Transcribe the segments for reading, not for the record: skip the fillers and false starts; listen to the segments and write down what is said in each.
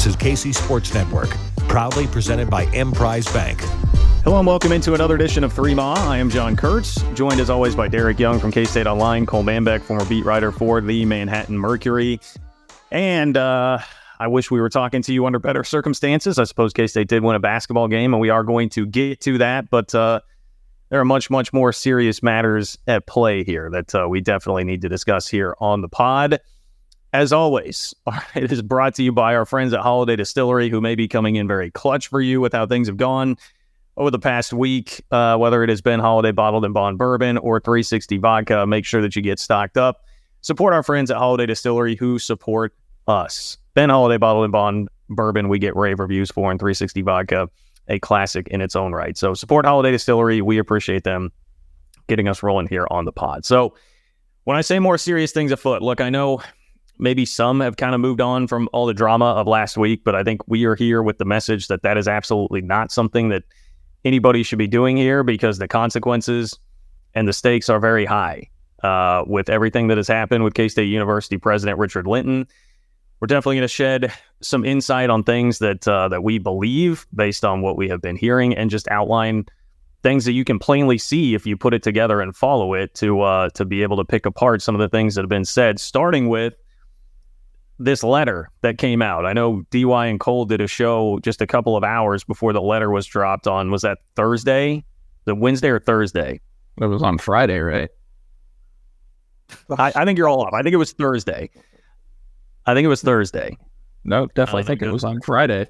is KC Sports Network, proudly presented by Emprise Bank. Hello and welcome into another edition of 3 Ma. I am John Kurtz, joined as always by Derek Young from K-State Online, Cole Manbeck, former beat writer for the Manhattan Mercury. And I wish we were talking to you under better circumstances. I suppose K-State did win a basketball game, and we are going to get to that. But there are much more serious matters at play here that we definitely need to discuss here on the pod. As always, it is brought to you by our friends at Holiday Distillery, who may be coming in very clutch for you with how things have gone over the past week, whether it has been Holiday Bottled and Bond Bourbon or 360 Vodka. Make sure that you get stocked up. Support our friends at Holiday Distillery who support us. Ben Holiday Bottled and Bond Bourbon we get rave reviews for, and 360 Vodka, a classic in its own right. So support Holiday Distillery. We appreciate them getting us rolling here on the pod. So when I say more serious things afoot, look, I know maybe some have kind of moved on from all the drama of last week, but I think we are here with the message that that is absolutely not something that anybody should be doing here, because the consequences and the stakes are very high. With everything that has happened with K-State University President Richard Linton, we're definitely going to shed some insight on things that we believe based on what we have been hearing, and just outline things that you can plainly see if you put it together and follow it to be able to pick apart some of the things that have been said, starting with this letter that came out. I know DY and Cole did a show just a couple of hours before the letter was dropped on, was that Thursday? The Wednesday or Thursday? It was on Friday, right? I think you're all off. I think it was Thursday. No, definitely think it was on Friday.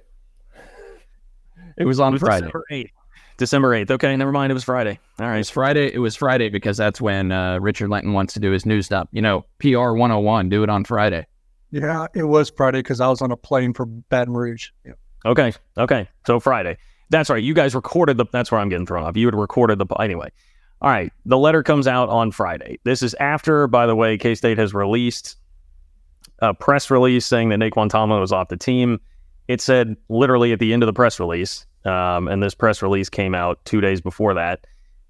It was on Friday. December 8th. Okay, never mind. It was Friday. All right. It was Friday because that's when Richard Linton wants to do his news stuff. You know, PR 101, do it on Friday. Yeah, it was Friday because I was on a plane for Baton Rouge. Yeah. Okay. So Friday. That's right. You guys recorded that's where I'm getting thrown off. You had recorded anyway. All right. The letter comes out on Friday. This is after, by the way, K-State has released a press release saying that Nae'Qwan Tomlin was off the team. It said literally at the end of the press release, and this press release came out 2 days before that,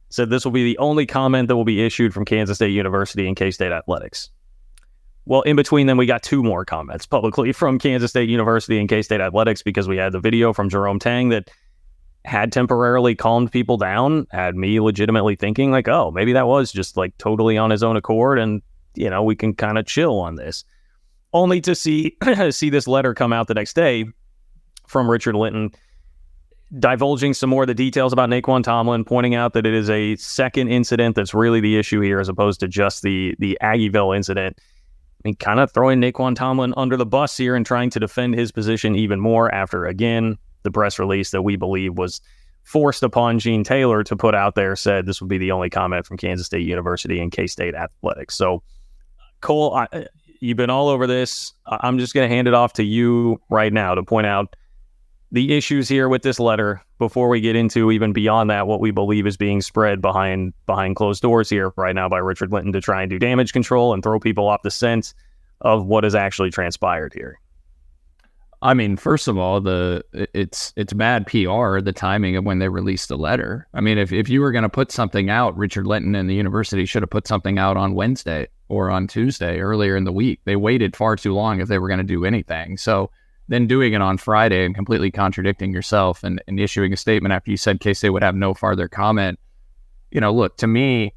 said this will be the only comment that will be issued from Kansas State University and K-State Athletics. Well, in between them, we got two more comments publicly from Kansas State University and K-State Athletics, because we had the video from Jerome Tang that had temporarily calmed people down, had me legitimately thinking like, oh, maybe that was just like totally on his own accord, and, you know, we can kind of chill on this. Only to see this letter come out the next day from Richard Linton, divulging some more of the details about Nae'Qwan Tomlin, pointing out that it is a second incident that's really the issue here, as opposed to just the Aggieville incident. I mean, kind of throwing Nae'Qwan Tomlin under the bus here and trying to defend his position even more after, again, the press release that we believe was forced upon Gene Taylor to put out there said this would be the only comment from Kansas State University and K-State Athletics. So, Cole, you've been all over this. I'm just going to hand it off to you right now to point out the issues here with this letter before we get into even beyond that, what we believe is being spread behind closed doors here right now by Richard Linton to try and do damage control and throw people off the scent of what has actually transpired here. I mean, first of all, it's bad PR, the timing of when they released the letter. I mean, if you were going to put something out, Richard Linton and the university should have put something out on Wednesday or on Tuesday earlier in the week. They waited far too long if they were going to do anything. So then doing it on Friday and completely contradicting yourself and issuing a statement after you said K-State would have no farther comment. You know, look, to me,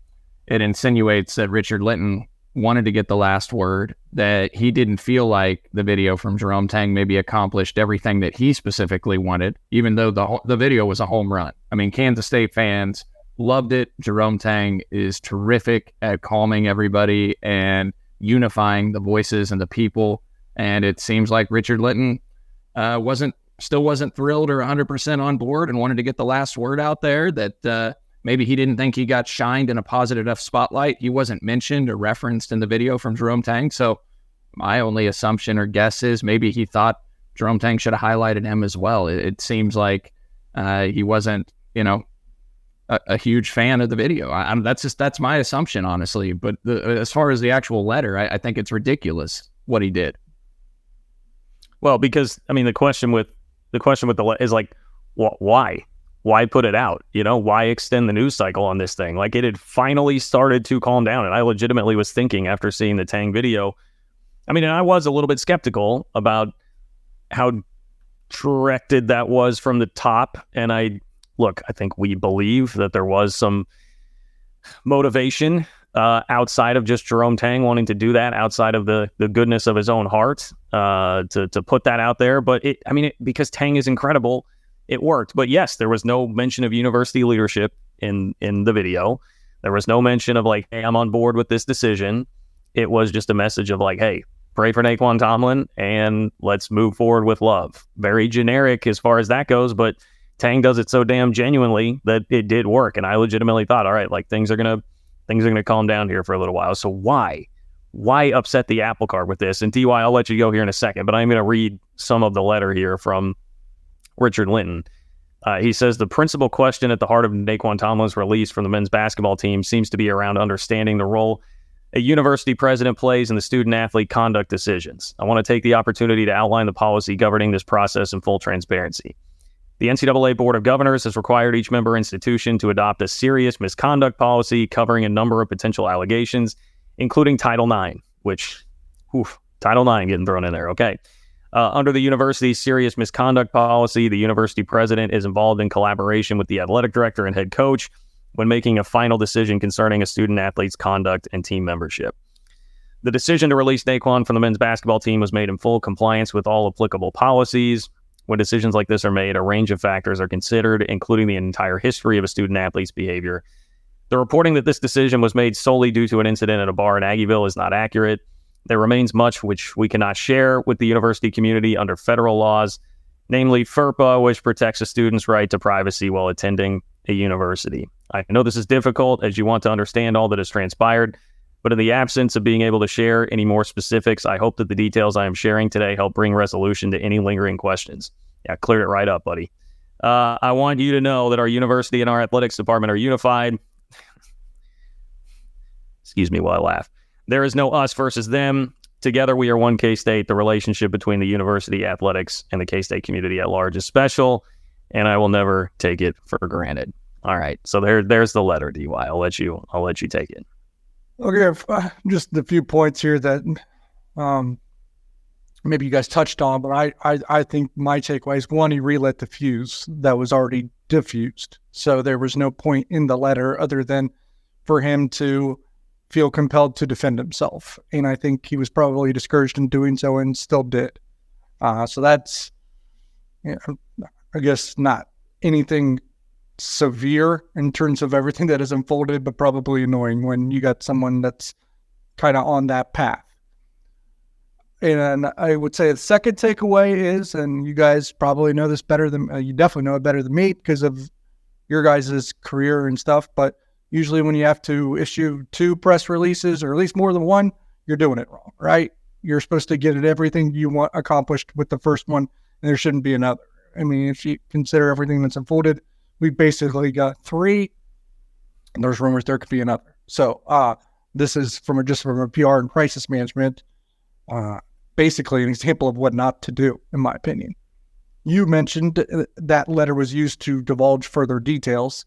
it insinuates that Richard Linton wanted to get the last word, that he didn't feel like the video from Jerome Tang maybe accomplished everything that he specifically wanted, even though the video was a home run. I mean, Kansas State fans loved it. Jerome Tang is terrific at calming everybody and unifying the voices and the people. And it seems like Richard Linton wasn't thrilled or 100% on board and wanted to get the last word out there, that maybe he didn't think he got shined in a positive enough spotlight. He wasn't mentioned or referenced in the video from Jerome Tang. So my only assumption or guess is maybe he thought Jerome Tang should have highlighted him as well. It seems like he wasn't, a huge fan of the video. That's my assumption, honestly. But as far as the actual letter, I think it's ridiculous what he did. Well, because I mean, the question with the letter is like, why? Why put it out? Why extend the news cycle on this thing? Like, it had finally started to calm down, and I legitimately was thinking after seeing the Tang video. I mean, and I was a little bit skeptical about how directed that was from the top. And I think we believe that there was some motivation outside of just Jerome Tang wanting to do that, outside of the goodness of his own heart, to put that out there. But because Tang is incredible, it worked. But yes, there was no mention of university leadership in the video. There was no mention of like, hey, I'm on board with this decision. It was just a message of like, hey, pray for Nae'Qwan Tomlin and let's move forward with love. Very generic as far as that goes, but Tang does it so damn genuinely that it did work. And I legitimately thought, all right, like things are gonna calm down here for a little while. So why upset the apple cart with this? And DY, I'll let you go here in a second, but I'm going to read some of the letter here from Richard Linton. He says, the principal question at the heart of Nae'Qwan Tomlin's release from the men's basketball team seems to be around understanding the role a university president plays in the student-athlete conduct decisions. I want to take the opportunity to outline the policy governing this process in full transparency. The NCAA Board of Governors has required each member institution to adopt a serious misconduct policy covering a number of potential allegations, including Title IX, which, Title IX getting thrown in there, okay. Under the university's serious misconduct policy, the university president is involved in collaboration with the athletic director and head coach when making a final decision concerning a student-athlete's conduct and team membership. The decision to release Nae'Qwan from the men's basketball team was made in full compliance with all applicable policies. When decisions like this are made, a range of factors are considered, including the entire history of a student-athlete's behavior. The reporting that this decision was made solely due to an incident at a bar in Aggieville is not accurate. There remains much which we cannot share with the university community under federal laws, namely FERPA, which protects a student's right to privacy while attending a university. I know this is difficult as you want to understand all that has transpired, but in the absence of being able to share any more specifics, I hope that the details I am sharing today help bring resolution to any lingering questions. Yeah, cleared it right up, buddy. I want you to know that our university and our athletics department are unified. Excuse me while I laugh. There is no us versus them. Together we are one K-State. The relationship between the university athletics and the K-State community at large is special, and I will never take it for granted. All right, so there's the letter, DY. I'll let you take it. Okay, just a few points here that maybe you guys touched on, but I think my takeaway is, one, he relit the fuse that was already diffused. So there was no point in the letter other than for him to feel compelled to defend himself. And I think he was probably discouraged in doing so and still did. So that's, I guess, not anything severe in terms of everything that has unfolded, but probably annoying when you got someone that's kind of on that path. And I would say the second takeaway is, and you guys probably know this better than, you definitely know it better than me because of your guys' career and stuff, but usually when you have to issue 2 press releases, or at least more than one, you're doing it wrong, right? You're supposed to get everything you want accomplished with the first one, and there shouldn't be another. I mean, if you consider everything that's unfolded, we basically got 3, and there's rumors there could be another. So this is from a PR and crisis management, basically an example of what not to do, in my opinion. You mentioned that letter was used to divulge further details.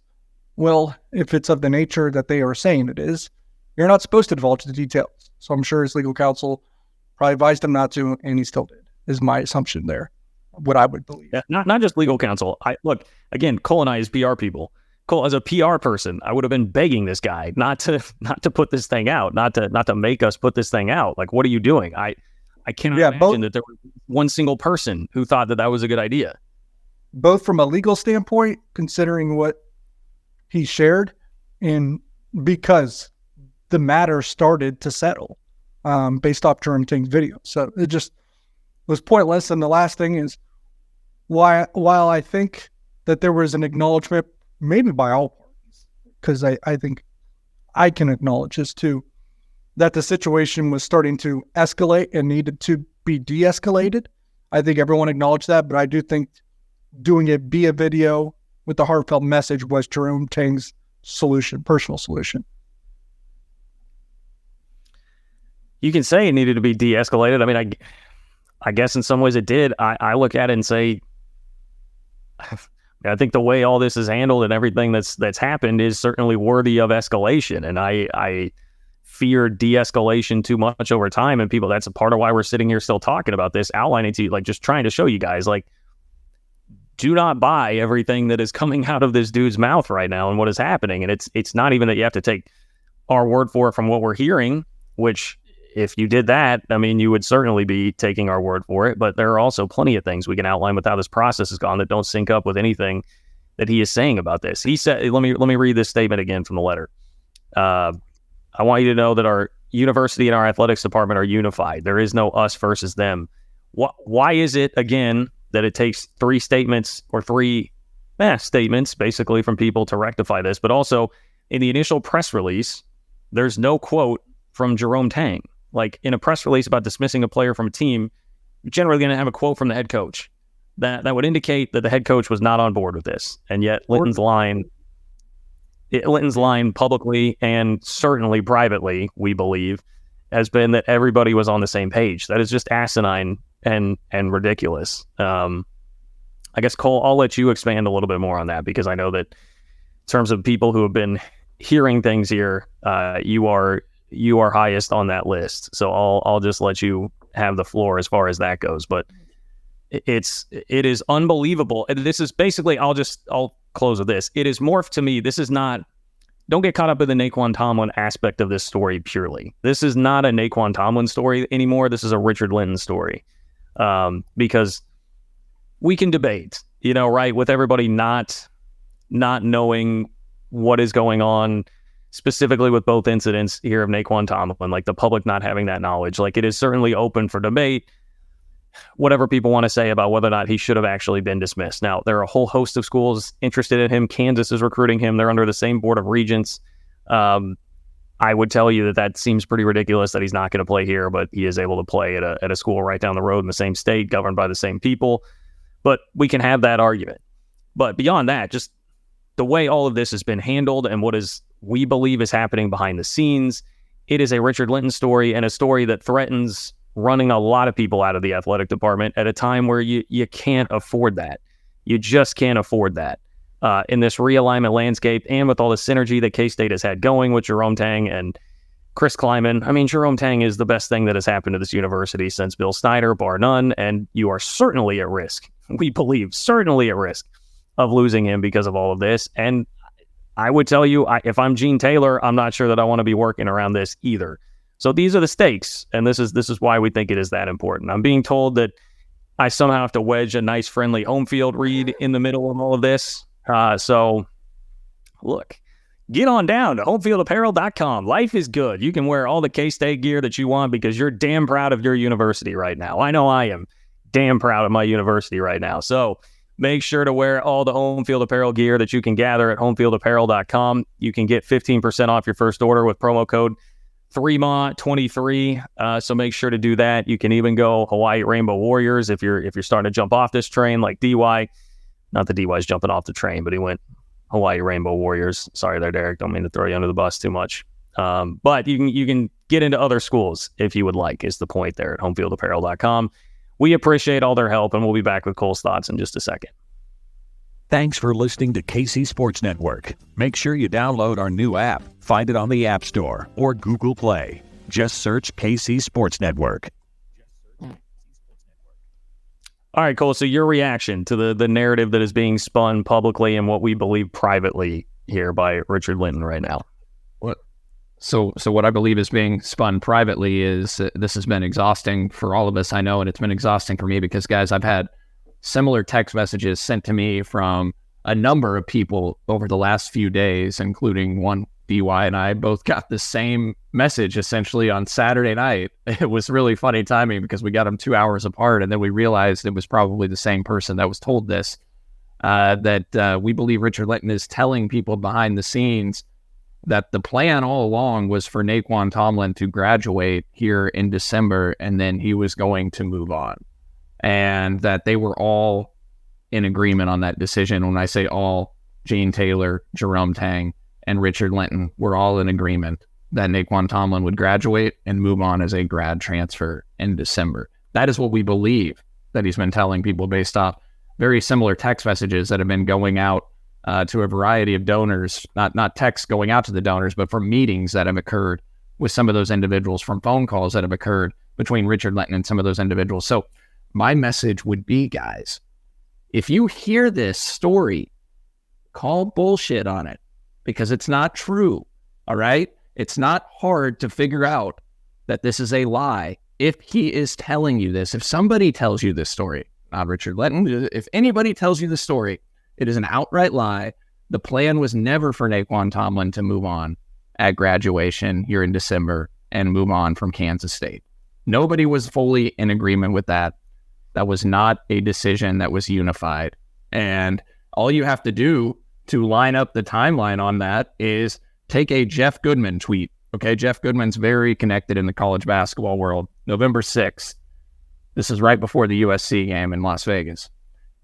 Well, if it's of the nature that they are saying it is, you're not supposed to divulge the details. So I'm sure his legal counsel probably advised him not to, and he still did, is my assumption there. What I would believe. Yeah, not just legal counsel. Look, again, Cole and I as PR people. Cole, as a PR person, I would have been begging this guy not to put this thing out, not to make us put this thing out. Like, what are you doing? I cannot imagine that there was one single person who thought that was a good idea. Both from a legal standpoint, considering what he shared, and because the matter started to settle based off Jerome Tang's video. So it just was pointless. And the last thing is, while I think that there was an acknowledgement, maybe by all parties, because I think I can acknowledge this too, that the situation was starting to escalate and needed to be de-escalated. I think everyone acknowledged that, but I do think doing it via video with the heartfelt message was Jerome Tang's solution, personal solution. You can say it needed to be de-escalated. I mean, I guess in some ways it did. I look at it and say, I think the way all this is handled and everything that's happened is certainly worthy of escalation. And I fear de-escalation too much over time. And people, that's a part of why we're sitting here still talking about this, outlining to you, like just trying to show you guys, like, do not buy everything that is coming out of this dude's mouth right now and what is happening. And it's not even that you have to take our word for it from what we're hearing, which if you did that, I mean, you would certainly be taking our word for it. But there are also plenty of things we can outline with how this process has gone that don't sync up with anything that he is saying about this. He said, let me read this statement again from the letter. I want you to know that our university and our athletics department are unified. There is no us versus them. Why is it, again, that it takes three statements or three statements basically from people to rectify this? But also in the initial press release, there's no quote from Jerome Tang. Like in a press release about dismissing a player from a team, you're generally going to have a quote from the head coach. That would indicate that the head coach was not on board with this. And yet Linton's line publicly and certainly privately, we believe, has been that everybody was on the same page. That is just asinine and ridiculous. I guess, Cole, I'll let you expand a little bit more on that, because I know that in terms of people who have been hearing things here, you are highest on that list. So I'll just let you have the floor as far as that goes. But it is unbelievable. And this is basically, I'll close with this. It is morphed to me. This is not, don't get caught up in the Nae'Qwan Tomlin aspect of this story purely. This is not a Nae'Qwan Tomlin story anymore. This is a Richard Linton story. Because we can debate, right, with everybody not knowing what is going on specifically with both incidents here of Nae'Qwan Tomlin, like the public not having that knowledge. Like, it is certainly open for debate, whatever people want to say about whether or not he should have actually been dismissed. Now, there are a whole host of schools interested in him. Kansas is recruiting him. They're under the same board of regents. I would tell you that seems pretty ridiculous that he's not going to play here, but he is able to play at a school right down the road in the same state, governed by the same people. But we can have that argument. But beyond that, just the way all of this has been handled and we believe is happening behind the scenes, it is a Richard Linton story, and a story that threatens running a lot of people out of the athletic department at a time where you can't afford that. You just can't afford that. In this realignment landscape, and with all the synergy that K-State has had going with Jerome Tang and Chris Kleiman. I mean, Jerome Tang is the best thing that has happened to this university since Bill Snyder, bar none, and you are certainly at risk, we believe, certainly at risk of losing him because of all of this. And I would tell you, if I'm Gene Taylor, I'm not sure that I want to be working around this either. So these are the stakes, and this is why we think it is that important. I'm being told that I somehow have to wedge a nice, friendly home field read in the middle of all of this. So, look, get on down to homefieldapparel.com. Life is good. You can wear all the K-State gear that you want because you're damn proud of your university right now. I know I am damn proud of my university right now. So make sure to wear all the Home Field Apparel gear that you can gather at homefieldapparel.com. You can get 15% off your first order with promo code 3MA23. So make sure to do that. You can even go Hawaii Rainbow Warriors if you're starting to jump off this train like DY. Not that DY's jumping off the train, but he went Hawaii Rainbow Warriors. Sorry there, Derek. Don't mean to throw you under the bus too much. But you can get into other schools if you would like, is the point there at homefieldapparel.com. We appreciate all their help, and we'll be back with Cole's thoughts in just a second. Thanks for listening to KC Sports Network. Make sure you download our new app. Find it on the App Store or Google Play. Just search KC Sports Network. All right, Cole, so your reaction to the narrative that is being spun publicly and what we believe privately here by Richard Linton right now. So what I believe is being spun privately is this has been exhausting for all of us, I know, and it's been exhausting for me because, guys, I've had similar text messages sent to me from a number of people over the last few days, including one. DY and I both got the same message essentially on Saturday night. It was really funny timing because we got them 2 hours apart, and then we realized it was probably the same person that was told this, that we believe Richard Linton is telling people behind the scenes that the plan all along was for Nae'Qwan Tomlin to graduate here in December, and then he was going to move on, and that they were all in agreement on that decision. When I say all, Gene Taylor, Jerome Tang, and Richard Linton were all in agreement that Nae'Qwan Tomlin would graduate and move on as a grad transfer in December. That is what we believe that he's been telling people based off very similar text messages that have been going out to a variety of donors, not texts going out to the donors, but from meetings that have occurred with some of those individuals, from phone calls that have occurred between Richard Linton and some of those individuals. So my message would be, guys, If you hear this story, call bullshit on it because it's not true. All right? It's not hard to figure out that this is a lie. If he is telling you this, if somebody tells you this story, not Richard Letton, if anybody tells you the story, it is an outright lie. The plan was never for Nae'Qwan Tomlin to move on at graduation here in December and move on from Kansas State. Nobody was fully in agreement with that. That was not a decision that was unified. And all you have to do to line up the timeline on that is take a Jeff Goodman tweet. Okay, Jeff Goodman's very connected in the college basketball world. November 6th. This is right before the USC game in Las Vegas.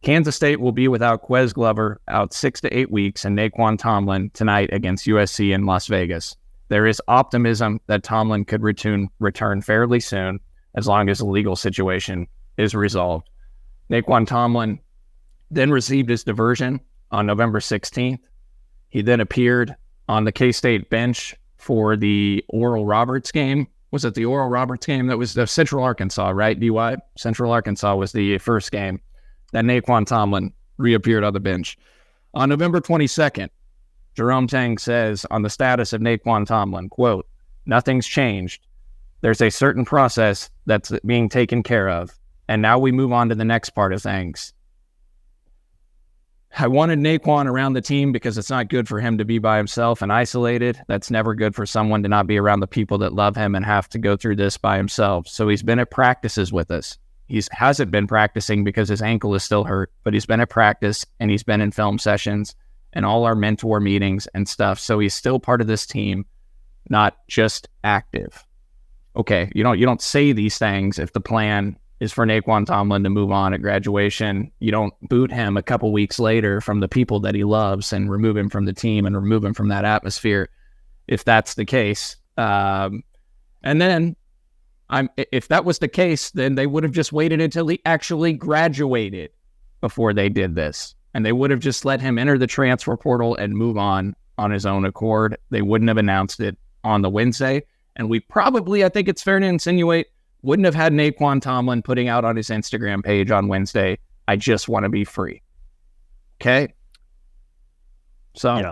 Kansas State will be without Quez Glover out 6 to 8 weeks and Nae'Qwan Tomlin tonight against USC in Las Vegas. There is optimism that Tomlin could return fairly soon as long as the legal situation is resolved. Nae'Qwan Tomlin then received his diversion on November 16th. He then appeared on the K-State bench for the Oral Roberts game. Was it the Oral Roberts game? That was the Central Arkansas, right, DY? Central Arkansas was the first game that Nae'Qwan Tomlin reappeared on the bench. On November 22nd, Jerome Tang says on the status of Nae'Qwan Tomlin, quote, "Nothing's changed. There's a certain process that's being taken care of. And now we move on to the next part of things. I wanted Nae'Qwan around the team because it's not good for him to be by himself and isolated. That's never good for someone to not be around the people that love him and have to go through this by himself. So he's been at practices with us. He hasn't been practicing because his ankle is still hurt, but he's been at practice and he's been in film sessions and all our mentor meetings and stuff. So he's still part of this team, not just active." Okay, you don't say these things if the plan is for Nae'Qwan Tomlin to move on at graduation. You don't boot him a couple weeks later from the people that he loves and remove him from the team and remove him from that atmosphere if that's the case. And then if that was the case, then they would have just waited until he actually graduated before they did this. And they would have just let him enter the transfer portal and move on his own accord. They wouldn't have announced it on the Wednesday. And we probably, I think it's fair to insinuate, wouldn't have had Nae'Qwan Tomlin putting out on his Instagram page on Wednesday, "I just want to be free." Okay? So,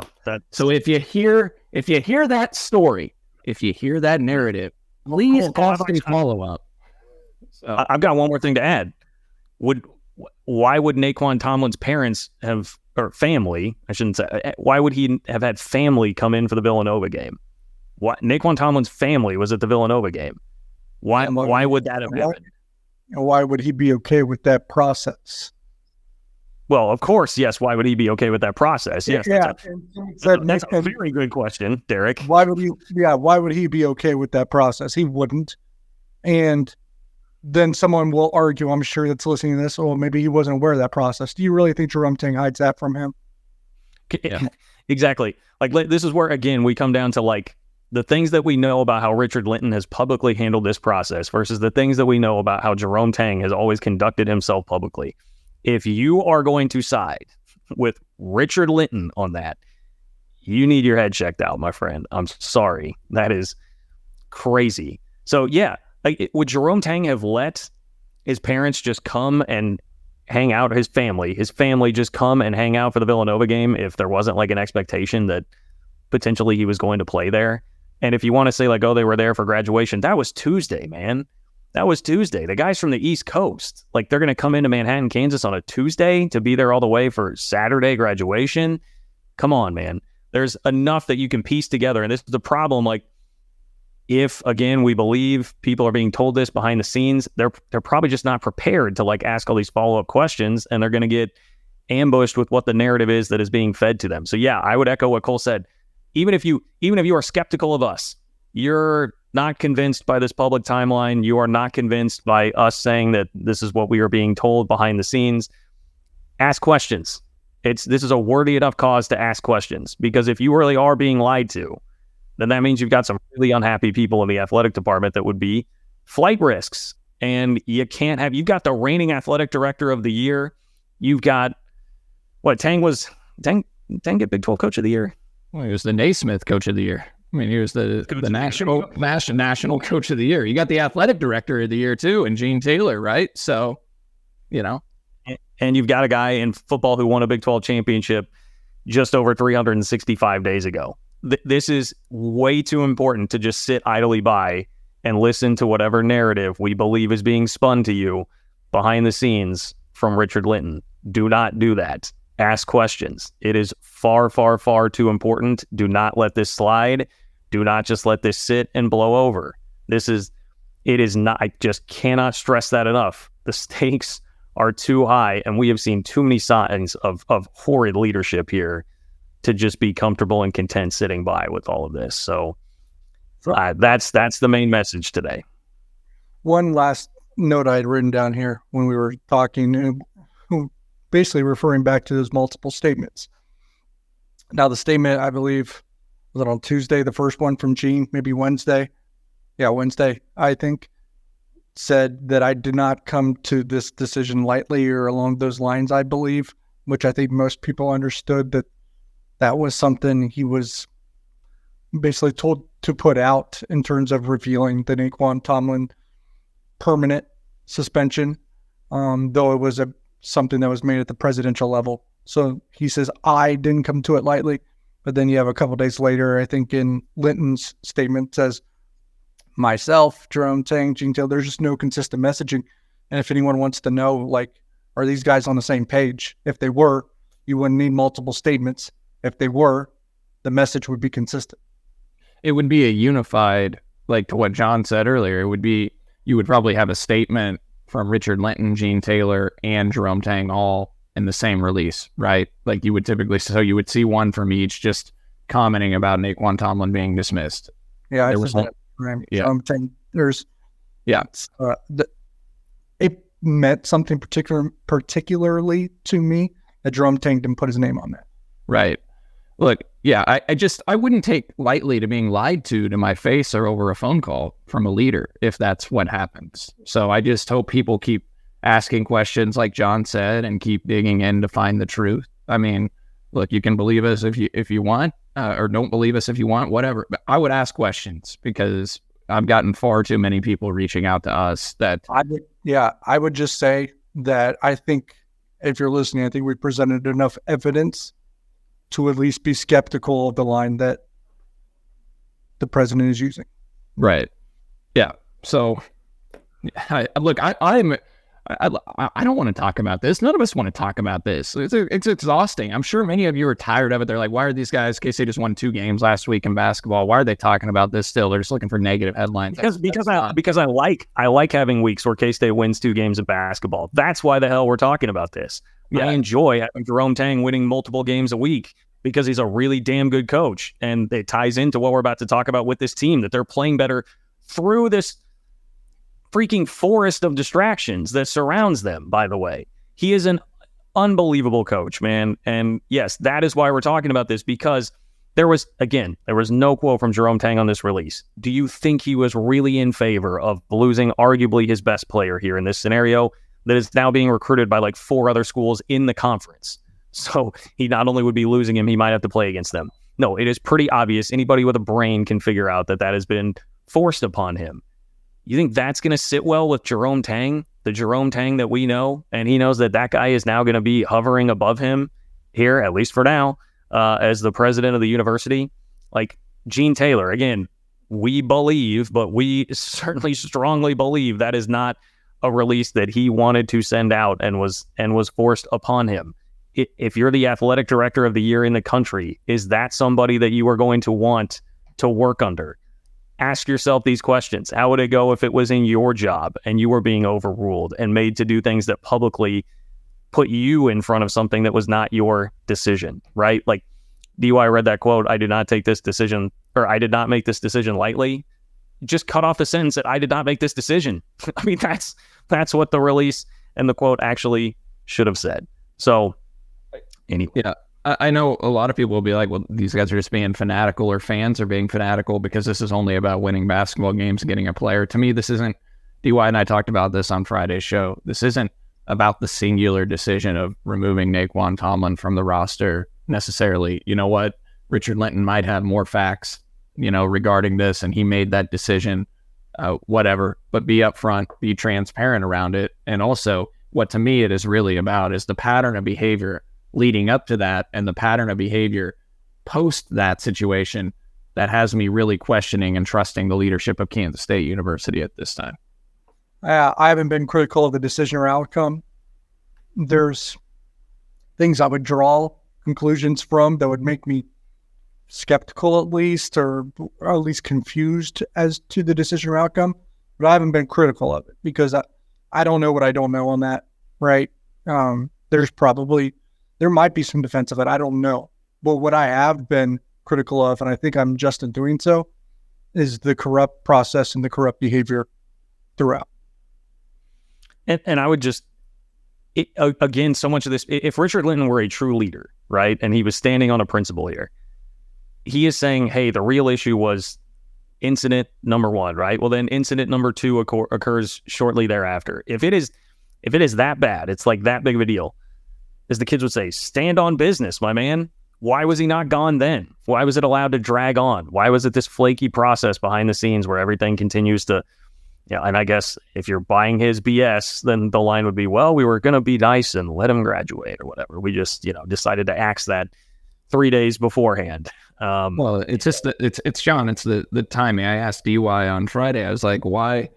so if you hear that story, if you hear that narrative, please ask a follow-up. So, I've got one more thing to add. Why would Nae'Qwan Tomlin's parents or family, I shouldn't say, why would he have had family come in for the Villanova game? Nae'Qwan Tomlin's family was at the Villanova game. Why would that have happened? Why would he be okay with that process? Well, of course, yes. Why would he be okay with that process? Yes, yeah, that's a very good question, Derek. Why would he be okay with that process? He wouldn't. And then someone will argue, I'm sure that's listening to this, maybe he wasn't aware of that process. Do you really think Jerome Tang hides that from him? Yeah. Exactly. This is where, again, we come down to the things that we know about how Richard Linton has publicly handled this process versus the things that we know about how Jerome Tang has always conducted himself publicly. If you are going to side with Richard Linton on that, you need your head checked out, my friend. I'm sorry. That is crazy. So, yeah, would Jerome Tang have let his parents just come and hang out, his family just come and hang out for the Villanova game if there wasn't an expectation that potentially he was going to play there? And if you want to say they were there for graduation, that was Tuesday, man. That was Tuesday. The guys from the East Coast, they're going to come into Manhattan, Kansas on a Tuesday to be there all the way for Saturday graduation. Come on, man. There's enough that you can piece together. And this is the problem. If, again, we believe people are being told this behind the scenes, they're probably just not prepared to ask all these follow-up questions, and they're going to get ambushed with what the narrative is that is being fed to them. So yeah, I would echo what Cole said. Even if you are skeptical of us, you're not convinced by this public timeline, you are not convinced by us saying that this is what we are being told behind the scenes, ask questions. This is a worthy enough cause to ask questions, because if you really are being lied to, then that means you've got some really unhappy people in the athletic department that would be flight risks. And you've got the reigning athletic director of the year. You've got, Tang get Big 12 Coach of the Year. Well, he was the Naismith Coach of the Year. I mean, he was the national Coach of the Year. You got the athletic director of the year too, and Gene Taylor, right? So, And you've got a guy in football who won a Big 12 championship just over 365 days ago. This is way too important to just sit idly by and listen to whatever narrative we believe is being spun to you behind the scenes from Richard Linton. Do not do that. Ask questions. It is far, far, far too important. Do not let this slide. Do not just let this sit and blow over. It is not, I just cannot stress that enough. The stakes are too high, and we have seen too many signs of horrid leadership here to just be comfortable and content sitting by with all of this. So that's the main message today. One last note I had written down here when we were talking, basically referring back to those multiple statements. Now, the statement, I believe, was it on Tuesday, the first one from Gene, maybe Wednesday? Yeah, Wednesday, I think, said that I did not come to this decision lightly or along those lines, I believe, which I think most people understood that was something he was basically told to put out in terms of revealing the Nae'Qwan Tomlin permanent suspension, though it was something that was made at the presidential level. So he says, I didn't come to it lightly. But then you have a couple days later, I think in Linton's statement says, myself, Jerome Tang, Gene Taylor, there's just no consistent messaging. And if anyone wants to know, like, are these guys on the same page? If they were, you wouldn't need multiple statements. If they were, the message would be consistent. It would be a unified, like to what John said earlier, you would probably have a statement from Richard Linton, Gene Taylor, and Jerome Tang all in the same release, right? Like you would typically, so you would see one from each just commenting about Nae'Qwan Tomlin being dismissed. Yeah, there was that. Right. Yeah. It meant something particularly to me that Jerome Tang didn't put his name on that. Right. Look, yeah, I wouldn't take lightly to being lied to my face or over a phone call from a leader if that's what happens. So I just hope people keep asking questions like John said and keep digging in to find the truth. I mean, look, you can believe us if you want, or don't believe us if you want, whatever. But I would ask questions because I've gotten far too many people reaching out to us that... I would just say that I think if you're listening, I think we presented enough evidence to at least be skeptical of the line that the president is using. Right. Yeah. So, I don't want to talk about this. None of us want to talk about this. It's exhausting. I'm sure many of you are tired of it. They're like, why are these guys, K-State just won 2 games last week in basketball. Why are they talking about this still? They're just looking for negative headlines. Because I like having weeks where K-State wins 2 games in basketball. That's why the hell we're talking about this. Yeah. I enjoy having Jerome Tang winning multiple games a week because he's a really damn good coach. And it ties into what we're about to talk about with this team, that they're playing better through this freaking forest of distractions that surrounds them, by the way. He is an unbelievable coach, man. And yes, that is why we're talking about this, because there was no quote from Jerome Tang on this release. Do you think he was really in favor of losing arguably his best player here in this scenario that is now being recruited by like 4 other schools in the conference? So he not only would be losing him, he might have to play against them. No, it is pretty obvious. Anybody with a brain can figure out that has been forced upon him. You think that's going to sit well with Jerome Tang, the Jerome Tang that we know, and he knows that guy is now going to be hovering above him here, at least for now, as the president of the university? Like Gene Taylor, again, we believe, but we certainly strongly believe that is not a release that he wanted to send out and was forced upon him. If you're the athletic director of the year in the country, is that somebody that you are going to want to work under? Ask yourself these questions. How would it go if it was in your job and you were being overruled and made to do things that publicly put you in front of something that was not your decision, right? Like DY read that quote, I did not make this decision lightly. Just cut off the sentence that I did not make this decision. I mean, that's what the release and the quote actually should have said. So anyway. Yeah. I know a lot of people will be like, well, these guys are just being fanatical, or fans are being fanatical because this is only about winning basketball games and getting a player. To me, this isn't, DY and I talked about this on Friday's show. This isn't about the singular decision of removing Nae'Qwan Tomlin from the roster necessarily. You know what? Richard Linton might have more facts, regarding this, and he made that decision, whatever. But be upfront, be transparent around it. And also, what to me it is really about is the pattern of behavior leading up to that and the pattern of behavior post that situation that has me really questioning and trusting the leadership of Kansas State University at this time. I haven't been critical of the decision or outcome. There's things I would draw conclusions from that would make me skeptical at least, or at least confused as to the decision or outcome. But I haven't been critical of it because I don't know what I don't know on that, right? There might be some defense of it. I don't know. But what I have been critical of, and I think I'm just in doing so, is the corrupt process and the corrupt behavior throughout. And I would just, again, so much of this, if Richard Linton were a true leader, right, and he was standing on a principle here, he is saying, hey, the real issue was incident number 1, right? Well, then incident number 2 occurs shortly thereafter. If it is that bad, it's like that big of a deal, as the kids would say, stand on business, my man. Why was he not gone then? Why was it allowed to drag on? Why was it this flaky process behind the scenes where everything continues to, and I guess if you're buying his BS, then the line would be, well, we were going to be nice and let him graduate or whatever. We just, decided to axe that 3 days beforehand. Well, it's just it's John. It's the timing. I asked DY on Friday. I was like, why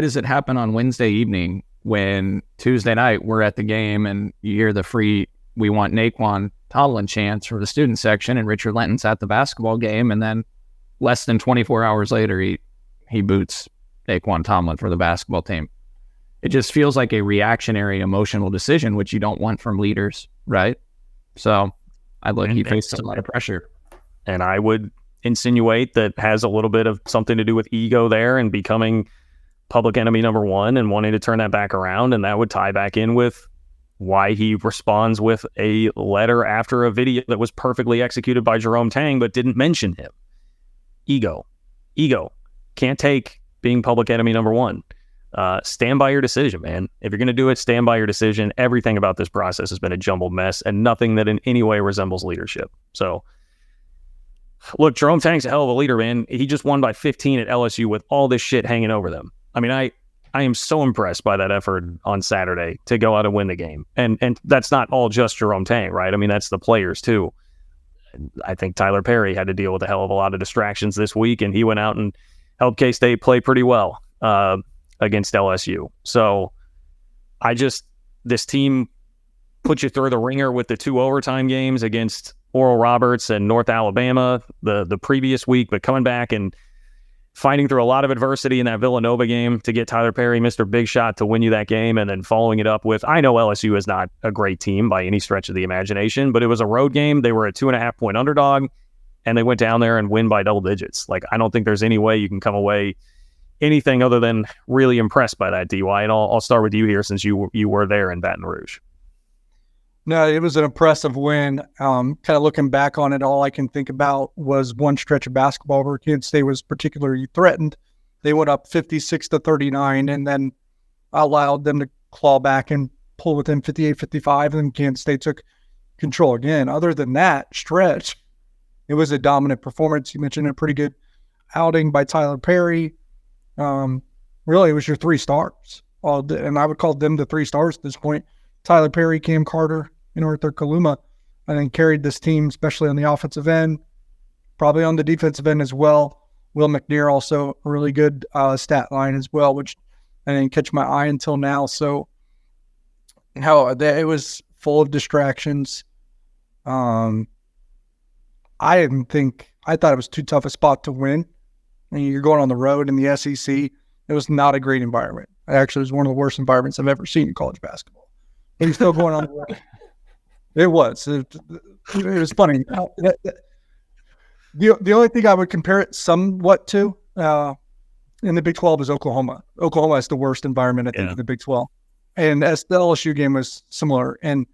does it happen on Wednesday evening when Tuesday night we're at the game and you hear the free "We want Nae'Qwan Tomlin" chants for the student section, and Richard Linton's at the basketball game, and then less than 24 hours later he boots Nae'Qwan Tomlin for the basketball team. It just feels like a reactionary, emotional decision, which you don't want from leaders, right? So he faces a lot of pressure. And I would insinuate that has a little bit of something to do with ego there and becoming public enemy number 1 and wanting to turn that back around. And that would tie back in with why he responds with a letter after a video that was perfectly executed by Jerome Tang, but didn't mention him. Ego. Can't take being public enemy number 1. Stand by your decision, man. If you're going to do it, stand by your decision. Everything about this process has been a jumbled mess and nothing that in any way resembles leadership. So, look, Jerome Tang's a hell of a leader, man. He just won by 15 at LSU with all this shit hanging over them. I mean, I am so impressed by that effort on Saturday to go out and win the game. And that's not all just Jerome Tang, right? I mean, that's the players too. I think Tyler Perry had to deal with a hell of a lot of distractions this week, and he went out and helped K-State play pretty well against LSU. So this team put you through the ringer with the 2 overtime games against Oral Roberts and North Alabama the previous week, but coming back and fighting through a lot of adversity in that Villanova game to get Tyler Perry, Mr. Big Shot, to win you that game, and then following it up with, I know LSU is not a great team by any stretch of the imagination, but it was a road game. They were a 2.5-point underdog, and they went down there and win by double digits. Like, I don't think there's any way you can come away anything other than really impressed by that, DY. And I'll start with you here since you were there in Baton Rouge. No, it was an impressive win. Kind of looking back on it, all I can think about was one stretch of basketball where Kansas State was particularly threatened. They went up 56-39 and then allowed them to claw back and pull within 58-55, and then Kansas State took control again. Other than that stretch, it was a dominant performance. You mentioned a pretty good outing by Tyler Perry. Really, it was your 3 stars. And I would call them the 3 stars at this point. Tyler Perry, Cam Carter, and Arthur Kaluma, I think, carried this team, especially on the offensive end, probably on the defensive end as well. Will McNair also a really good stat line as well, which I didn't catch my eye until now. So it was full of distractions. I thought it was too tough a spot to win. I mean, you're going on the road in the SEC. It was not a great environment. It actually was one of the worst environments I've ever seen in college basketball. And he's still going on the road. It was. It was funny. The only thing I would compare it somewhat to in the Big 12 is Oklahoma. Oklahoma has the worst environment, I think, in the Big 12. And as the LSU game was similar. And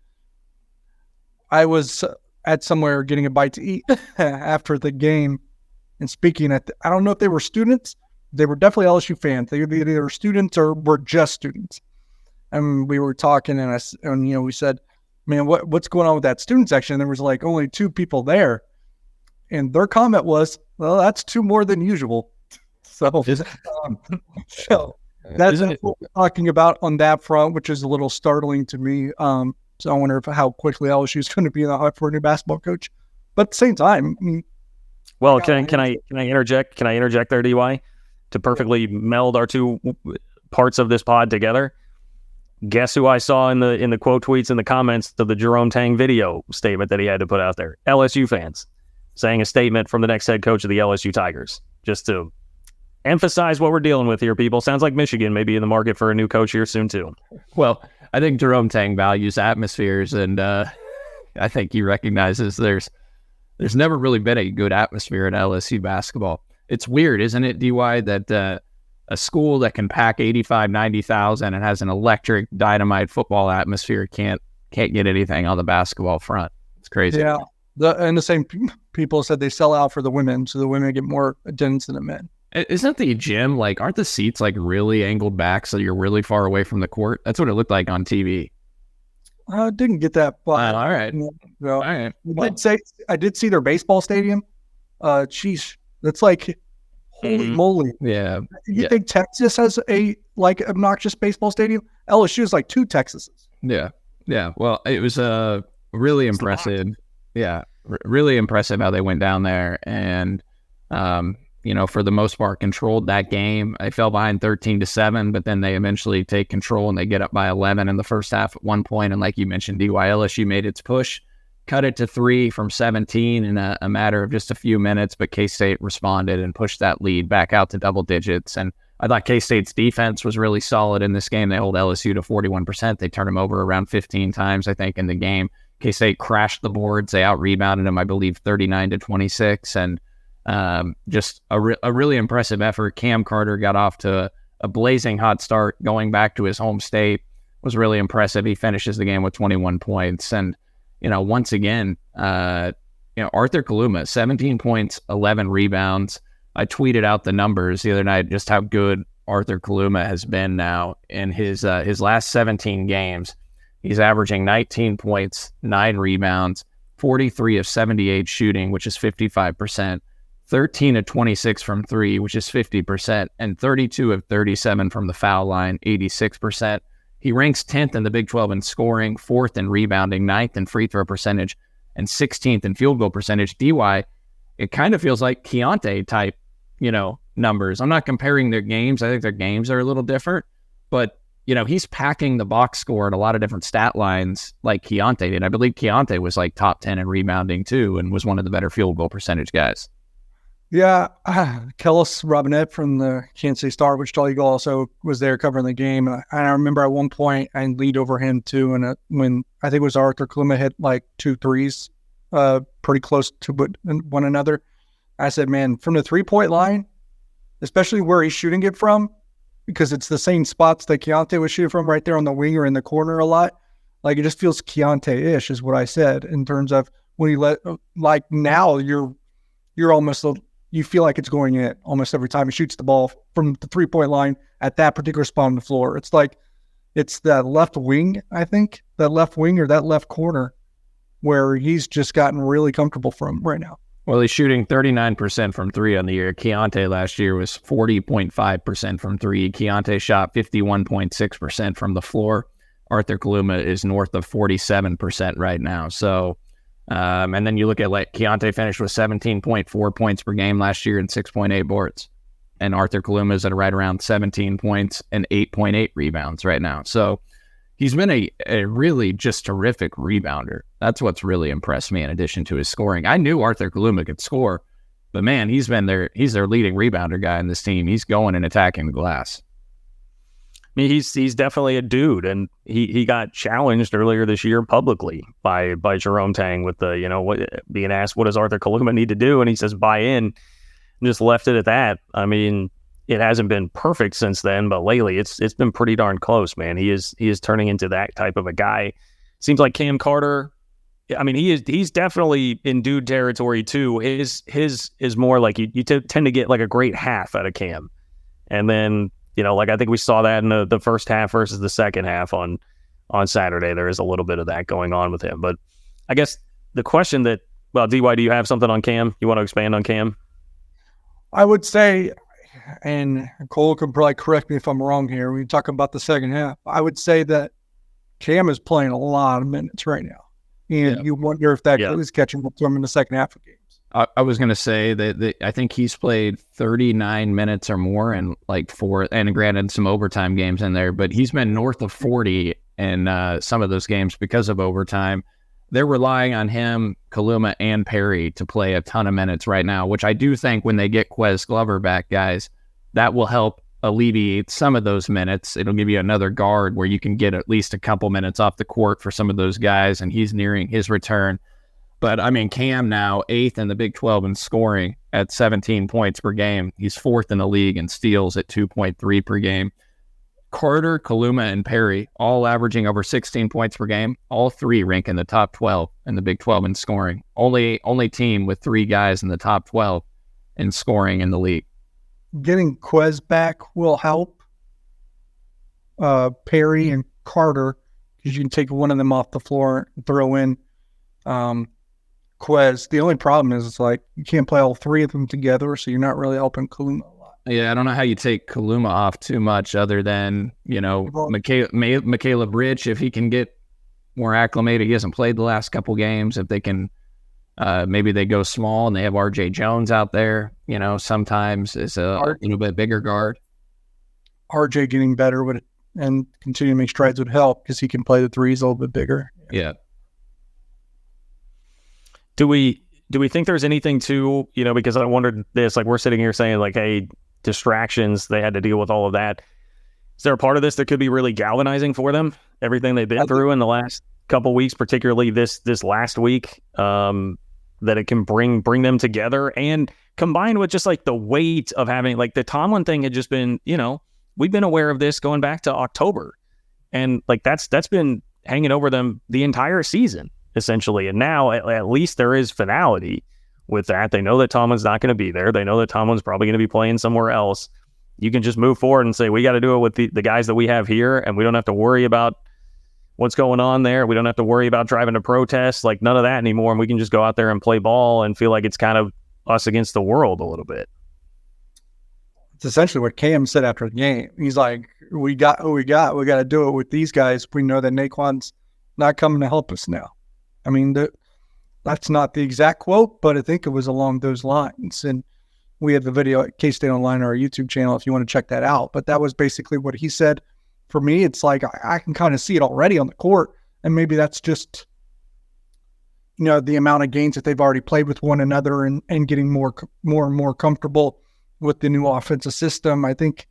I was at somewhere getting a bite to eat after the game and speaking I don't know if they were students. They were definitely LSU fans. They were students or were just students. And we were talking, and we said, man, what's going on with that student section? And there was like only 2 people there. And their comment was, well, that's 2 more than usual. So, That's what we're talking about on that front, which is a little startling to me. So I wonder how quickly LSU is going to be in the hunt for a new basketball coach. But at the same time, well, can I interject? Can I interject there, DY, to perfectly meld our two parts of this pod together? Guess who I saw in the quote tweets and the comments of the Jerome Tang video statement that he had to put out there? LSU fans saying a statement from the next head coach of the LSU Tigers, just to emphasize what we're dealing with here, people. Sounds like Michigan may be in the market for a new coach here soon too. Well, I think Jerome Tang values atmospheres, and I think he recognizes there's never really been a good atmosphere in LSU basketball. It's weird, isn't it, DY, that a school that can pack 85, 90,000 and has an electric dynamite football atmosphere can't get anything on the basketball front. It's crazy. Yeah. And the same people said they sell out for the women, so the women get more attendance than the men. Isn't the gym, aren't the seats really angled back so you're really far away from the court? That's what it looked like on TV. I didn't get that. But, all right. So, all right. Well, I did see their baseball stadium. Sheesh. That's like, holy moly. Yeah. You think Texas has a obnoxious baseball stadium? LSU is like 2 Texases. Yeah. Yeah. Well, it was really impressive. Yeah. Really impressive how they went down there and, for the most part, controlled that game. I fell behind 13-7, but then they eventually take control and they get up by 11 in the first half at one point. And like you mentioned, LSU made its push, cut it to 3 from 17 in a matter of just a few minutes, but K-State responded and pushed that lead back out to double digits. And I thought K-State's defense was really solid in this game. They hold LSU to 41%. They turned them over around 15 times, I think, in the game. K-State crashed the boards. They out-rebounded them, I believe, 39-26. And just a really impressive effort. Cam Carter got off to a blazing hot start going back to his home state. Was really impressive. He finishes the game with 21 points. And, once again, Arthur Kaluma, 17 points, 11 rebounds. I tweeted out the numbers the other night, just how good Arthur Kaluma has been now in his last 17 games. He's averaging 19 points, 9 rebounds, 43 of 78 shooting, which is 55%. 13 of 26 from 3, which is 50%, and 32 of 37 from the foul line, 86%. He ranks 10th in the Big 12 in scoring, 4th in rebounding, 9th in free throw percentage, and 16th in field goal percentage. DY, it kind of feels like Keontae type, numbers. I'm not comparing their games. I think their games are a little different, but, he's packing the box score at a lot of different stat lines like Keontae did. I believe Keontae was top 10 in rebounding too and was one of the better field goal percentage guys. Yeah, Kellis Robinette from the Kansas City Star, Wichita Eagle, also was there covering the game. And I remember at one point I leaned over him too, and when I think it was Arthur Kaluma hit 2 threes, pretty close to one another. I said, man, from the 3-point line, especially where he's shooting it from, because it's the same spots that Keontae was shooting from, right there on the wing or in the corner a lot. It just feels Keontae-ish, is what I said, in terms of when he now you're almost. You feel like it's going in almost every time he shoots the ball from the 3-point line at that particular spot on the floor. It's it's that left wing, I think, that left wing or that left corner where he's just gotten really comfortable from right now. Well, he's shooting 39% from 3 on the year. Keontae last year was 40.5% from 3. Keontae shot 51.6% from the floor. Arthur Kaluma is north of 47% right now. So, and then you look at Keontae finished with 17.4 points per game last year and 6.8 boards. And Arthur Kaluma is at right around 17 points and 8.8 rebounds right now. So he's been a really just terrific rebounder. That's what's really impressed me in addition to his scoring. I knew Arthur Kaluma could score, but man, he's their leading rebounder guy in this team. He's going and attacking the glass. I mean, he's definitely a dude, and he got challenged earlier this year publicly by Jerome Tang with being asked, what does Arthur Kaluma need to do? And he says, buy in, and just left it at that. I mean, it hasn't been perfect since then, but lately it's been pretty darn close, man. He is turning into that type of a guy. Seems like Cam Carter, I mean, he's definitely in dude territory too. His is more like you tend to get a great half out of Cam, and then I think we saw that in the first half versus the second half on Saturday. There is a little bit of that going on with him. But I guess the question DY, do you have something on Cam? You want to expand on Cam? I would say and Cole can probably correct me if I'm wrong here, when you talk about the second half, I would say that Cam is playing a lot of minutes right now. And you wonder if that is catching up to him in the second half of games. I was going to say that I think he's played 39 minutes or more in like 4, and granted some overtime games in there, but he's been north of 40 in some of those games because of overtime. They're relying on him, Kaluma, and Perry to play a ton of minutes right now, which I do think when they get Quez Glover back, guys, that will help alleviate some of those minutes. It'll give you another guard where you can get at least a couple minutes off the court for some of those guys, and he's nearing his return. But, I mean, Cam now 8th in the Big 12 in scoring at 17 points per game. He's 4th in the league in steals at 2.3 per game. Carter, Kaluma, and Perry all averaging over 16 points per game. All 3 rank in the top 12 in the Big 12 in scoring. Only team with 3 guys in the top 12 in scoring in the league. Getting Quez back will help Perry and Carter, because you can take one of them off the floor and throw in Quez. The only problem is it's like you can't play all 3 of them together, so you're not really helping Kaluma a lot. Yeah, I don't know how you take Kaluma off too much other than, Caleb Rich, if he can get more acclimated. He hasn't played the last couple games. If they can, maybe they go small and they have RJ Jones out there, sometimes is a little bit bigger guard. RJ getting better and continuing to make strides would help, because he can play the threes a little bit bigger. Yeah. Do we think there's anything to, because I wondered this, like we're sitting here saying like, hey, distractions, they had to deal with all of that. Is there a part of this that could be really galvanizing for them? Everything they've been through in the last couple weeks, particularly this last week, that it can bring them together, and combined with just like the weight of having, like, the Tomlin thing had just been, we've been aware of this going back to October, and like that's been hanging over them the entire season, essentially. And now at least there is finality with that. They know that Tomlin's not going to be there. They know that Tomlin's probably going to be playing somewhere else. You can just move forward and say, we got to do it with the guys that we have here, and we don't have to worry about what's going on there. We don't have to worry about driving to protests, like none of that anymore. And we can just go out there and play ball and feel like it's kind of us against the world a little bit. It's essentially what Cam said after the game. He's like, we got who we got. We got to do it with these guys. We know that Nae'Qwan's not coming to help us now. I mean, that's not the exact quote, but I think it was along those lines. And we have the video at K-State Online, our YouTube channel, if you want to check that out. But that was basically what he said. For me, it's like I can kind of see it already on the court. And maybe that's just, the amount of games that they've already played with one another and getting more and more comfortable with the new offensive system. I think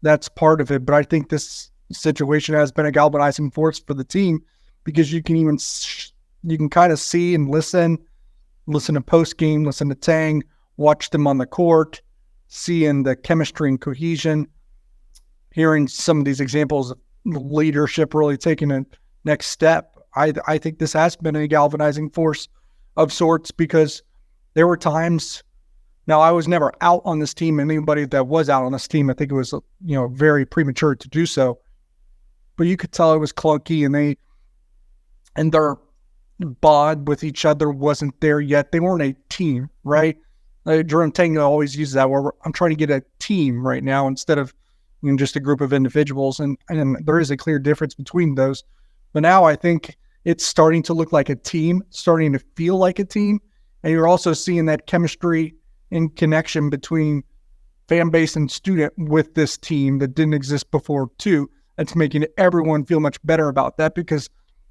that's part of it. But I think this situation has been a galvanizing force for the team, because you can kind of see and listen to post-game, listen to Tang, watch them on the court, seeing the chemistry and cohesion, hearing some of these examples of leadership really taking a next step. I think this has been a galvanizing force of sorts, because there were times, now I was never out on this team, and anybody that was out on this team, I think it was, very premature to do so, but you could tell it was clunky, and their bond with each other wasn't there yet. They weren't a team, right? Jerome Tang always uses that where I'm trying to get a team right now instead of just a group of individuals. And there is a clear difference between those. But now I think it's starting to look like a team, starting to feel like a team. And you're also seeing that chemistry and connection between fan base and student with this team that didn't exist before too. That's making everyone feel much better about that, because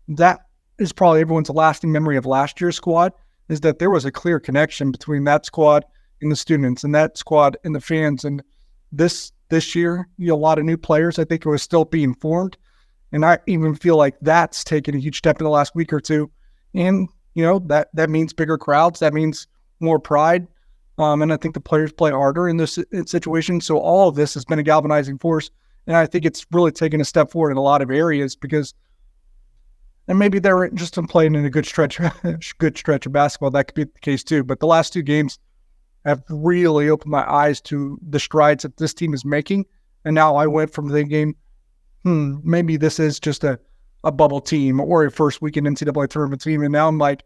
that is probably everyone's lasting memory of last year's squad, is that there was a clear connection between that squad and the students, and that squad and the fans. And this year, a lot of new players, I think it was still being formed. And I even feel like that's taken a huge step in the last week or two. And, that means bigger crowds. That means more pride. And I think the players play harder in this situation. So all of this has been a galvanizing force. And I think it's really taken a step forward in a lot of areas, because, and maybe they're just playing in a good stretch of basketball. That could be the case too. But the last 2 games have really opened my eyes to the strides that this team is making. And now I went from thinking, maybe this is just a bubble team or a first weekend NCAA tournament team. And now I'm like,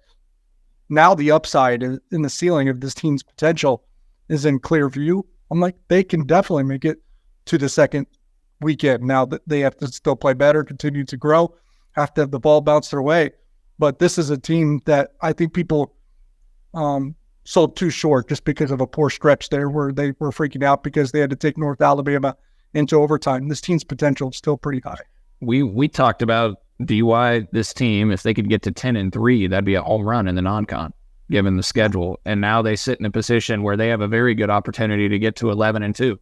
now the upside in the ceiling of this team's potential is in clear view. I'm like, they can definitely make it to the second weekend. Now that they have to still play better, continue to grow, have to have the ball bounce their way. But this is a team that I think people sold too short just because of a poor stretch there where they were freaking out because they had to take North Alabama into overtime. This team's potential is still pretty high. We talked about DY, this team, if they could get to 10-3, that'd be a home run in the non-con, given the schedule. And now they sit in a position where they have a very good opportunity to get to 11-2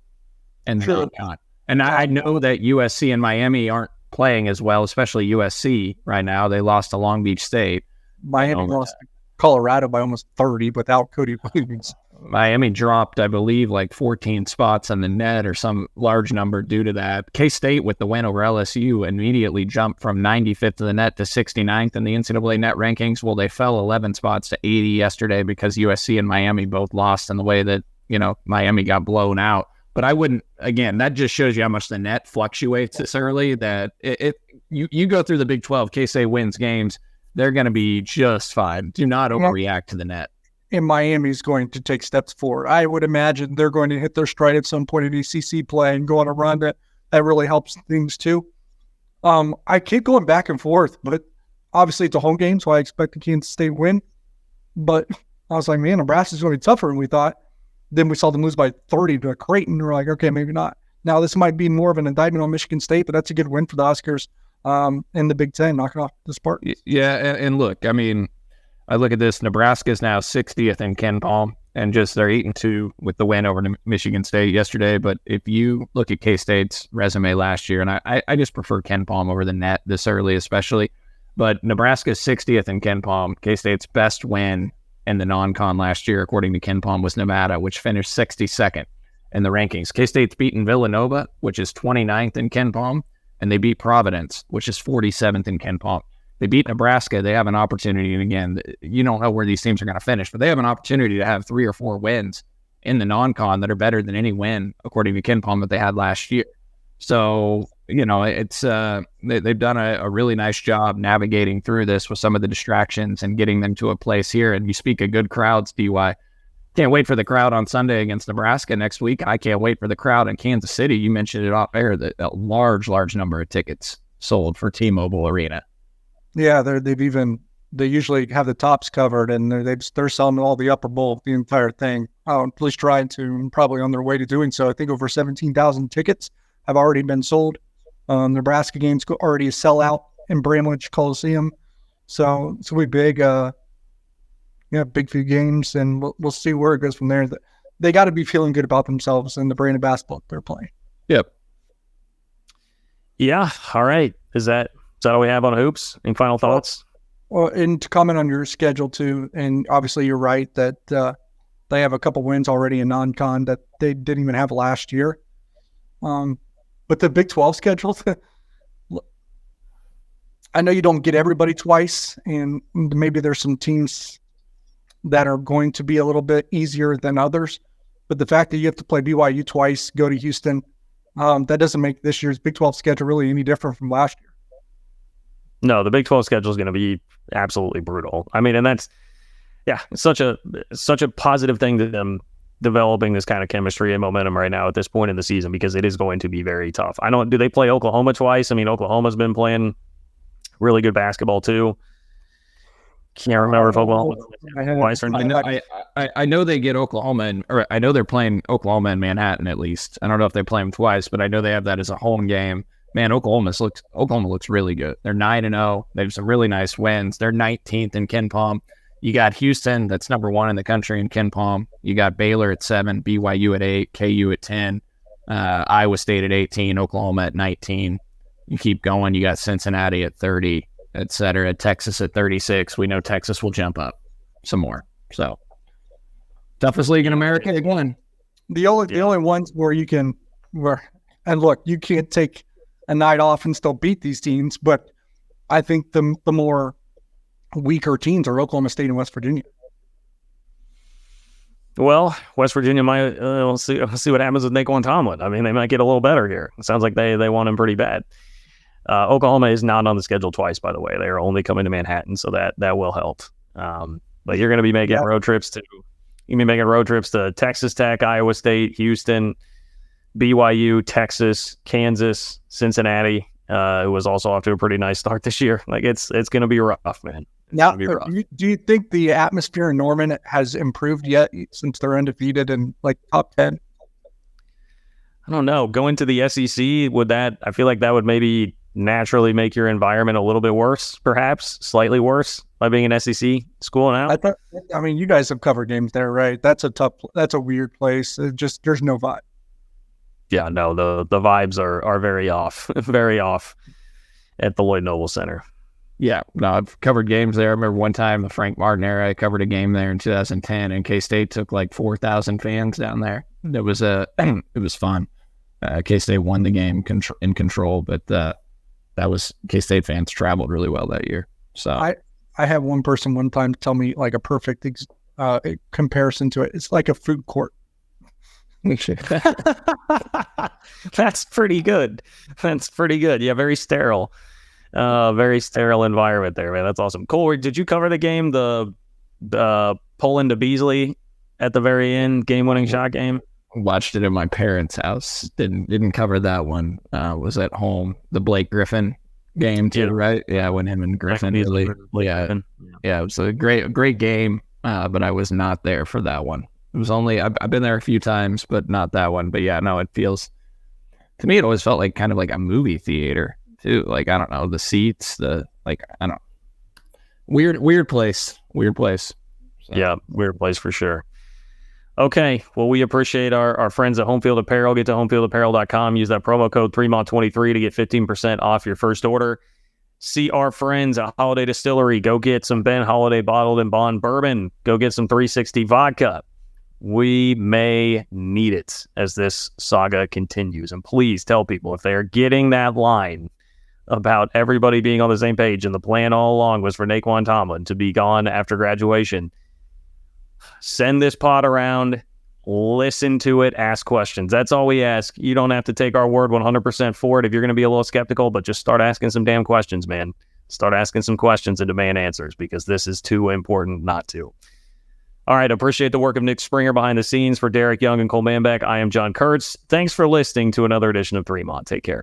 in the non-con. And I know that USC and Miami aren't playing as well, especially USC right now. They lost to Long Beach State. Miami lost to Colorado by almost 30 without Cody Williams. Miami dropped, I believe, like 14 spots on the net or some large number due to that. K-State, with the win over LSU, immediately jumped from 95th to the net to 69th in the NCAA net rankings. Well, they fell 11 spots to 80 yesterday because USC and Miami both lost in the way that, Miami got blown out. But I wouldn't, again, that just shows you how much the net fluctuates this early, that you go through the Big 12, K-State wins games, they're going to be just fine. Do not overreact to the net. And Miami's going to take steps forward. I would imagine they're going to hit their stride at some point in ACC play and go on a run that really helps things too. I keep going back and forth, but obviously it's a home game, so I expect the Kansas State win. But I was like, man, Nebraska's going to be tougher than we thought. Then we saw them lose by 30 to Creighton. We're like, okay, maybe not. Now this might be more of an indictment on Michigan State, but that's a good win for the Huskers in the Big Ten, knocking off the Spartans. Yeah, and look, I mean, I look at this. Nebraska's now 60th in Ken Palm, and just they're 8-2 with the win over Michigan State yesterday. But if you look at K-State's resume last year, and I just prefer Ken Palm over the net this early, especially. But Nebraska's 60th in Ken Palm. K-State's best win in the non-con last year, according to Ken Palm, was Nevada, which finished 62nd in the rankings. K-State's beaten Villanova, which is 29th in Ken Palm, and they beat Providence, which is 47th in Ken Palm. They beat Nebraska. They have an opportunity, and again, you don't know where these teams are going to finish, but they have an opportunity to have 3 or 4 wins in the non-con that are better than any win, according to Ken Palm, that they had last year. So, it's they've done a really nice job navigating through this with some of the distractions and getting them to a place here. And you speak of good crowds, DY. Can't wait for the crowd on Sunday against Nebraska next week. I can't wait for the crowd in Kansas City. You mentioned it off air, that a large number of tickets sold for T-Mobile Arena. Yeah, they usually have the tops covered, and they're selling all the upper bowl, the entire thing. At least trying to, and probably on their way to doing so. I think over 17,000 tickets have already been sold. Nebraska game's already a sellout in Bramlage Coliseum, so it's going to be big. Big few games, and we'll see where it goes from there. They got to be feeling good about themselves and the brand of basketball they're playing. Yep. Yeah. All right. Is that all we have on hoops? Any final thoughts? Well, and to comment on your schedule too, and obviously you're right that they have a couple wins already in non-con that they didn't even have last year. But the Big 12 schedule, I know you don't get everybody twice, and maybe there's some teams that are going to be a little bit easier than others. But the fact that you have to play BYU twice, go to Houston, that doesn't make this year's Big 12 schedule really any different from last year. No, the Big 12 schedule is going to be absolutely brutal. I mean, and that's, it's such a positive thing to them developing this kind of chemistry and momentum right now at this point in the season, because it is going to be very tough. Do they play Oklahoma twice? I mean, Oklahoma's been playing really good basketball too. Can't remember if Oklahoma twice or not. I know they get Oklahoma, or I know they're playing Oklahoma and Manhattan at least. I don't know if they play them twice, but I know they have that as a home game. Man, Oklahoma looks really good. They're 9-0. They have some really nice wins. They're 19th in Ken Palm. You got Houston, that's number 1 in the country in Ken Palm. You got Baylor at 7, BYU at 8, KU at 10, Iowa State at 18, Oklahoma at 19. You keep going. You got Cincinnati at 30, et cetera. Texas at 36. We know Texas will jump up some more. So, toughest league in America again. The only ones where you can, and look, you can't take a night off and still beat these teams, but I think the more weaker teams are Oklahoma State and West Virginia. Well, West Virginia might. We'll see what happens with Nae'Qwan Tomlin. I mean, they might get a little better here. It sounds like they want him pretty bad. Oklahoma is not on the schedule twice, by the way. They are only coming to Manhattan, so that will help. But you're going to be making road trips to You mean making road trips to Texas Tech, Iowa State, Houston, BYU, Texas, Kansas, Cincinnati. It was also off to a pretty nice start this year. Like it's going to be rough, man. Now, do you think the atmosphere in Norman has improved yet since they're undefeated and like top 10? I don't know. Going to the SEC, I feel like that would maybe naturally make your environment a little bit worse, perhaps slightly worse by being an SEC school now. I mean, you guys have covered games there, right? That's a weird place. There's no vibe. Yeah, no, the vibes are very off, very off at the Lloyd Noble Center. Yeah, no, I've covered games there. I remember one time the Frank Martin era, I covered a game there in 2010, and K-State took like 4,000 fans down there. It was fun. K-State won the game in control, but that was K-State fans traveled really well that year. So I had one person one time tell me like a perfect comparison to it. It's like a food court. That's pretty good. Yeah, very sterile environment there, man. That's awesome. Cole, did you cover the game, the Poland to Beasley at the very end, game-winning shot game? Watched it at my parents' house. Didn't cover that one. Was at home. The Blake Griffin game too, right? Yeah, when him and Griffin really. Yeah, it was a great game. But I was not there for that one. It was only I've been there a few times, but not that one. But yeah, no, it feels to me it always felt like kind of like a movie theater too. Like I don't know, the seats, weird place. So. Yeah, weird place for sure. Okay, well, we appreciate our friends at Home Field Apparel. Get to homefieldapparel.com. Use that promo code 3MONT23 to get 15% off your first order. See our friends at Holiday Distillery. Go get some Ben Holiday Bottled and Bond Bourbon. Go get some 360 Vodka. We may need it as this saga continues. And please tell people if they are getting that line about everybody being on the same page and the plan all along was for Nae'Qwan Tomlin to be gone after graduation, send this pod around, listen to it, ask questions. That's all we ask. You don't have to take our word 100% for it if you're going to be a little skeptical, but just start asking some damn questions, man. Start asking some questions and demand answers because this is too important not to. All right, appreciate the work of Nick Springer behind the scenes. For Derek Young and Cole Manbeck, I am John Kurtz. Thanks for listening to another edition of 3 Mont. Take care.